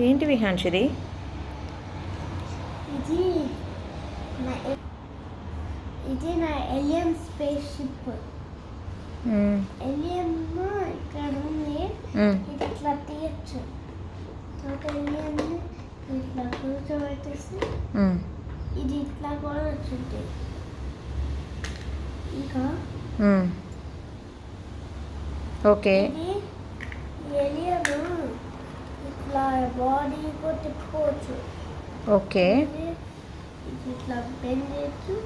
ఏంటి విహాన్షిది? ఇది నా ఎలియన్ స్పేస్ షిప్. ఎలియన్ ఇక్కడ ఉంది. ఇది ఇట్లా తీయచ్చు. ఎలియన్ ఇట్లా కూర్చోబెట్టేసి ఇది ఇట్లా కూడా వచ్చింది. ఇంకా ఓకే, ఎలియన్ ఇట్లా బాడీ కూడా తిప్పుకోవచ్చు. ఓకే, ఇట్లా బెండ్ చేయొచ్చు.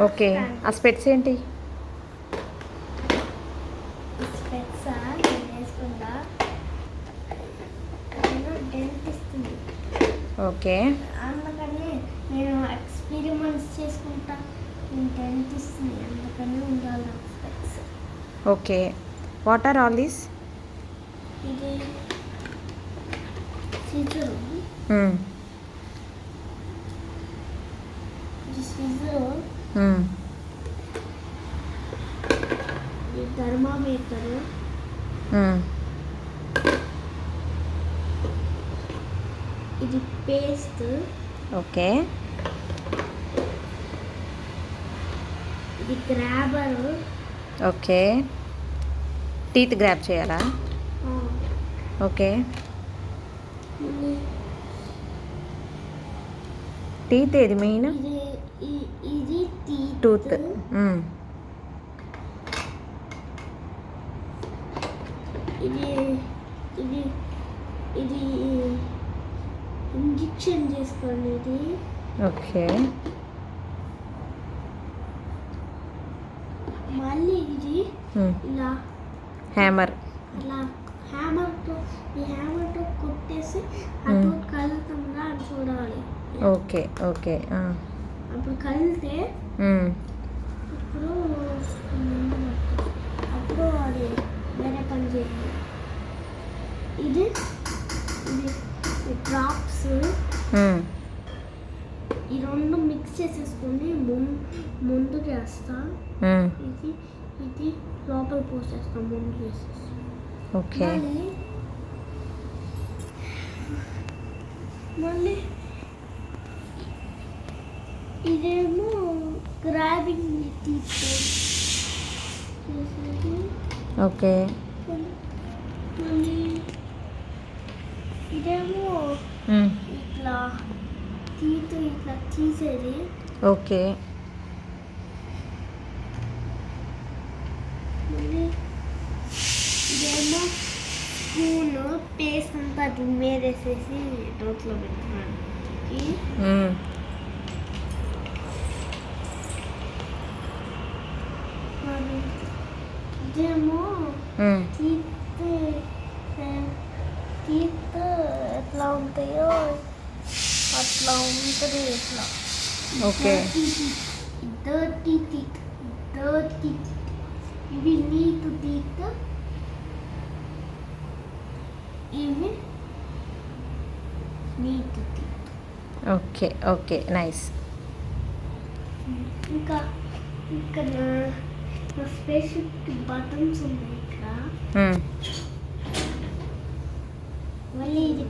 ఓకే. ఆ స్పెట్స్ ఏంటి? స్పెట్స్ నేను వేసుకుంటా. నేను డెంటిస్ట్. ఓకే, అందుకని నేను ఎక్స్పెరిమెంట్స్ చేసుకుంటా. నేను డెంటిస్ట్, అందుకని ఉండాలి specs. Okay. What are all these? ఇది సిజర్. ఇది సిజర్. ఇది థర్మామీటర్. ఇది పేస్ట్. ఓకే, ఇది గ్రాబర్. ఓకే. టీత్ గ్రాబ్ చేయాలా? ఓకే. టీత్ ఏది మెయిన్? ఇది టూత్. ఇది ఇది ఇది ఇంజెక్షన్ చేసుకోండి. ఓకే. మళ్ళీ ఇది ఇలా హ్యామర్. ఇలా హ్యామర్తో కొట్టేసి అటు కలుతుందా అని చూడాలి. Okay, okay. అప్పుడు కలితే అప్పుడు అది వేరే పని చేయాలి. ఇది డ్రాప్స్. ఈ రెండు మిక్స్ చేసేసుకొని ముందుకు వేస్తా. ఇది లోపల పోసేస్తాం ముందు వేసేసి. ఓకే. మళ్ళీ ఇదేమో గ్రాబింగ్ తీసేది. ఓకే. మళ్ళీ ఇదేమో ఇట్లా ఇట్లా తీసేది. ఓకే. మళ్ళీ ఇదేమో స్పూన్ పేస్ట్ అంతా మీద వేసేసి నోట్లో పెట్టుకున్నాను. ఇదేమో టీత్ ఎట్లా ఉంటాయో అట్లా ఉంటుంది. ఇట్లా ఓకే. Dirty teeth. ఇవి నీట్ టీత్. ఇవి neat teeth. Okay, okay. Nice. ఇంకా నా స్పెషల్ బటన్స్ ఉన్నాయి ఇక్కడ. మళ్ళీ ఇది